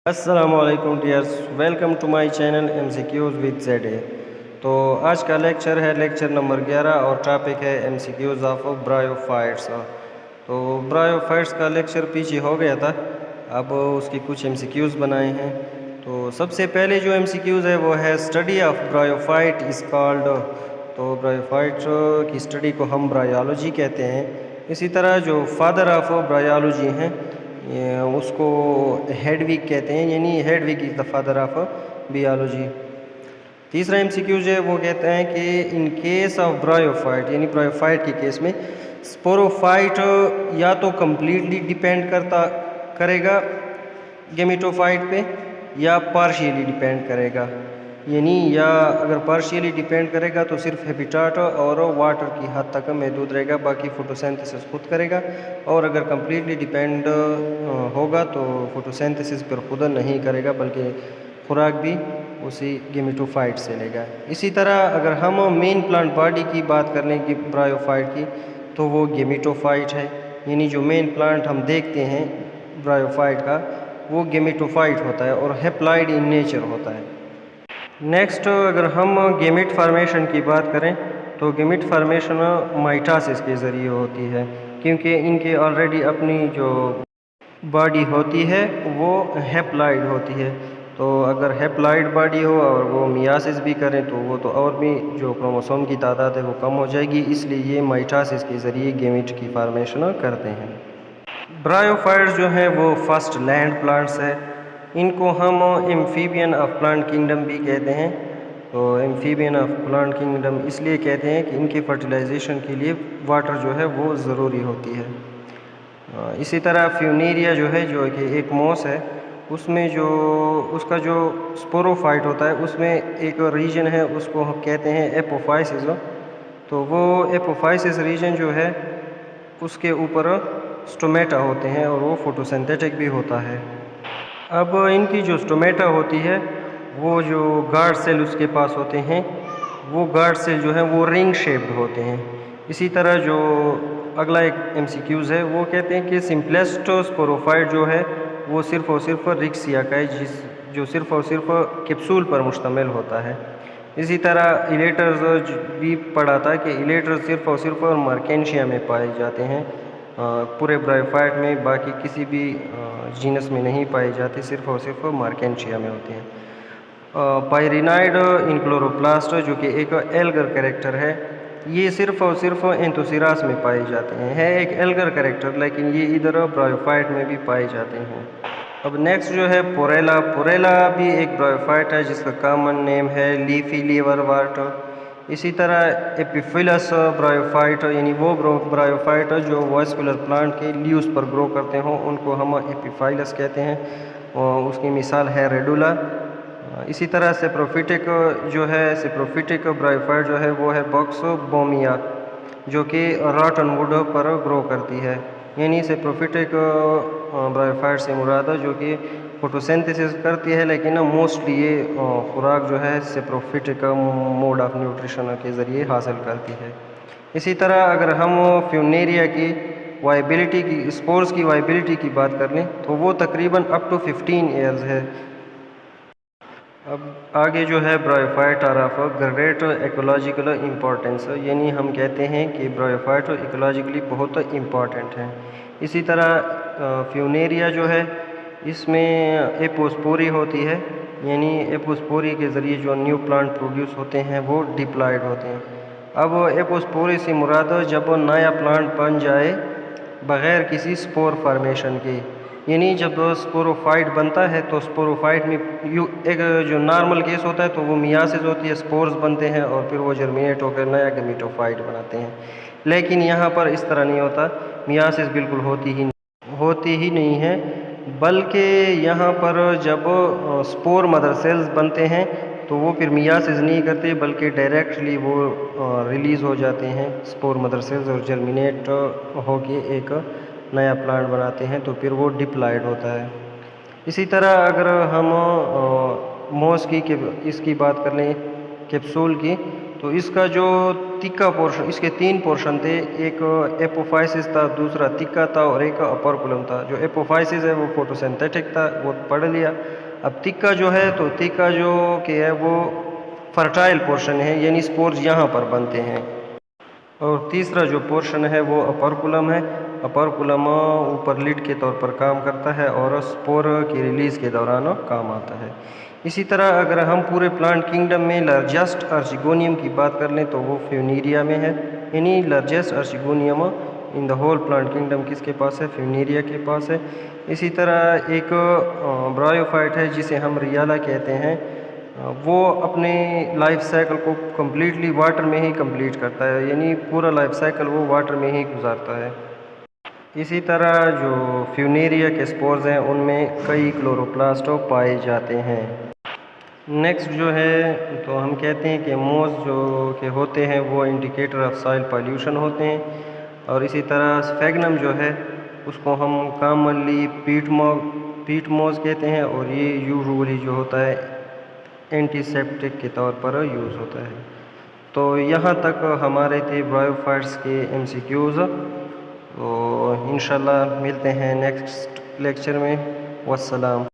अस्सलामुअलैकुम dears, welcome to my channel MCQs with ZA। तो आज का लेक्चर है लेक्चर नंबर 11 और टॉपिक है MCQs ऑफ ब्रायोफाइट्स। तो ब्रायोफाइट्स का लेक्चर पीछे हो गया था, अब उसकी कुछ MCQs बनाए हैं। तो सबसे पहले जो MCQs है वो है study of bryophyte is called. तो ब्रायोफाइट की स्टडी को हम ब्रायोलॉजी कहते हैं। इसी तरह जो फादर ऑफ ब्रायोलॉजी हैं उसको हेडविग कहते हैं, यानी Hedwig is the father of biology. तीसरा MCQ जो है वो कहते हैं कि इन केस ऑफ ब्रायोफाइट, यानी ब्रायोफाइट के केस में स्पोरोफाइट या तो कम्प्लीटली डिपेंड करेगा गेमेटोफाइट पे या पार्शियली डिपेंड करेगा। यानी या अगर पार्शियली डिपेंड करेगा तो सिर्फ हैबिटाट और वाटर की हद तक महदूद रहेगा, बाकी फोटोसिंथेसिस खुद करेगा। और अगर कम्प्लीटली डिपेंड होगा तो फोटोसिंथेसिस पर खुद नहीं करेगा, बल्कि खुराक भी उसी गेमेटोफाइट से लेगा। इसी तरह अगर हम मेन प्लांट बॉडी की बात कर लें कि ब्रायोफाइट की, तो वो गेमेटोफाइट है। यानी जो मेन प्लांट हम देखते हैं ब्रायोफाइट का वो गेमेटोफाइट होता है और हैप्लॉइड इन नेचर होता है। नेक्स्ट अगर हम गेमेट फार्मेशन की बात करें तो गेमेट फार्मेशन माइटोसिस के ज़रिए होती है, क्योंकि इनके ऑलरेडी अपनी जो बॉडी होती है वो हैप्लॉइड होती है। तो अगर हैप्लॉइड बॉडी हो और वो मियासिस भी करें तो वो तो और भी जो क्रोमोसोम की तादाद है वो कम हो जाएगी, इसलिए ये माइटोसिस के ज़रिए गेमेट की फार्मेशन करते हैं। ब्रायोफाइट्स जो हैं वो फर्स्ट लैंड प्लांट्स है। इनको हम एम्फीबियन ऑफ प्लांट किंगडम भी कहते हैं। तो एम्फीबियन ऑफ प्लांट किंगडम इसलिए कहते हैं कि इनके फर्टिलाइजेशन के लिए वाटर जो है वो ज़रूरी होती है। इसी तरह फ्यूनेरिया जो है, जो कि एक मॉस है, उसमें जो उसका जो स्पोरोफाइट होता है उसमें एक रीजन है, उसको हम कहते हैं एपोफाइसिस। तो वो एपोफाइसिस रीजन जो है उसके ऊपर स्टोमेटा होते हैं और वो फोटोसिंथेटिक भी होता है। अब इनकी जो स्टोमेटा होती है वो जो गार्ड सेल उसके पास होते हैं, वो गार्ड सेल जो है वो रिंग शेप्ड होते हैं। इसी तरह जो अगला एक MCQs है वो कहते हैं कि सिंपलेस्ट स्पोरोफाइट जो है वो सिर्फ़ और सिर्फ रिक्सिया का है, जो सिर्फ़ और सिर्फ कैप्सूल पर मुश्तमिल होता है। इसी तरह इलेटर्स भी पढ़ा था कि इलेटर्स सिर्फ़ और सिर्फ मर्केंशिया में पाए जाते हैं, पूरे ब्रायोफाइट में बाकी किसी भी जीनस में नहीं पाए जाते, सिर्फ और सिर्फ मार्केंशिया में होते हैं। पायरिनाइड इनक्लोरोप्लास्ट जो कि एक एल्गर कैरेक्टर है, ये सिर्फ और सिर्फ एंथोसिरास में पाए जाते हैं। है एक एल्गर कैरेक्टर, लेकिन ये इधर ब्रायोफाइट में भी पाए जाते हैं। अब नेक्स्ट जो है पोरेला भी एक ब्रायोफाइट है जिसका कॉमन नेम है लीफी लीवरवर्ट। इसी तरह एपिफिलस ब्रायोफाइट, यानी वो ब्रायोफाइट जो वास्कुलर प्लांट के लीव्स पर ग्रो करते हों उनको हम एपिफाइलस कहते हैं, और उसकी मिसाल है रेडुला। इसी तरह सेप्रोफिटिक जो है, सेप्रोफिटिक ब्रायोफाइट जो है वो है बॉक्सोबोमिया, जो कि रॉटन वुड पर ग्रो करती है। यानी सेप्रोफिटिक ब्रायोफाइट से मुराद जो कि फोटोसिंथेसिस करती है, लेकिन मोस्टली ये खुराक जो है सेप्रोफिटिक मोड ऑफ न्यूट्रिशन के ज़रिए हासिल करती है। इसी तरह अगर हम फ्यूनेरिया की वाइबिलिटी की, स्पोर्स की वाइबिलिटी की बात कर लें तो वो तकरीबन अप टू 15 ईयर्स है। अब आगे जो है bryophyte are of great ecological importance, यानी हम कहते हैं कि ब्रायोफाइट इकोलॉजिकली बहुत इम्पॉर्टेंट है। इसी तरह फ्यूनेरिया जो है इसमें एपोस्पोरी होती है, यानी एपोस्पोरी के ज़रिए जो न्यू प्लांट प्रोड्यूस होते हैं वो डिप्लॉयड होते हैं। अब एपोस्पोरी से मुराद जब नया प्लांट बन जाए बग़ैर किसी स्पोर फार्मेशन के, यानी जब स्पोरोफाइट बनता है तो स्पोरोफाइट में एक जो नॉर्मल केस होता है तो वो मियासिस होती है, स्पोर्स बनते हैं और फिर वो जर्मिनेट होकर नया गेमेटोफाइट बनाते हैं। लेकिन यहाँ पर इस तरह नहीं होता, मियासिस बिल्कुल होती ही नहीं है, बल्कि यहाँ पर जब स्पोर मदर सेल्स बनते हैं तो वो फिर मियासिस नहीं करते, बल्कि डायरेक्टली वो रिलीज़ हो जाते हैं स्पोर मदर सेल्स और जर्मिनेट होके एक नया प्लांट बनाते हैं, तो फिर वो डिप्लॉयड होता है। इसी तरह अगर हम मॉस की इसकी बात कर लें कैप्सूल की, तो इसका जो तिक्का पोर्शन, इसके 3 पोर्शन थे, एक एपोफाइसिस था, दूसरा तिक्का था और एक अपरकुलम था। जो एपोफाइसिस है वो फोटोसिंथेटिक था, वो पढ़ लिया। अब तिक्का जो है, तो तिक्का जो कि है वो फर्टाइल पोर्शन है, यानी स्पोर्स यहाँ पर बनते हैं। और तीसरा जो पोर्शन है वो अपरकुलम है। अपरकुलम ऊपर लिड के तौर पर काम करता है और स्पोर की रिलीज़ के दौरान काम आता है। इसी तरह अगर हम पूरे प्लांट किंगडम में लार्जेस्ट आर्चिगोनियम की बात कर लें तो वो फ्यूनीरिया में है। यानी largest archegonium in the whole plant kingdom किसके पास है? फ्यूनीरिया के पास है। इसी तरह एक ब्रायोफाइट है जिसे हम रियाला कहते हैं, वो अपने लाइफ साइकिल को कम्प्लीटली वाटर में ही कंप्लीट करता है, यानी पूरा लाइफ साइकिल वो वाटर में ही गुजारता है। इसी तरह जो फ्यूनेरिया के स्पोर्स हैं उनमें कई क्लोरोप्लास्ट पाए जाते हैं। नेक्स्ट जो है, तो हम कहते हैं कि मोज जो के होते हैं वो इंडिकेटर ऑफ सॉइल पॉल्यूशन होते हैं। और इसी तरह स्फेगनम जो है उसको हम कॉमनली पीट मोज कहते हैं, और ये यूजुअली जो होता है एंटीसेप्टिक के तौर पर यूज़ होता है। तो यहाँ तक हमारे थे ब्रायोफाइट्स के MCQs। तो इंशाल्लाह मिलते हैं नेक्स्ट लेक्चर में। वस्सलाम।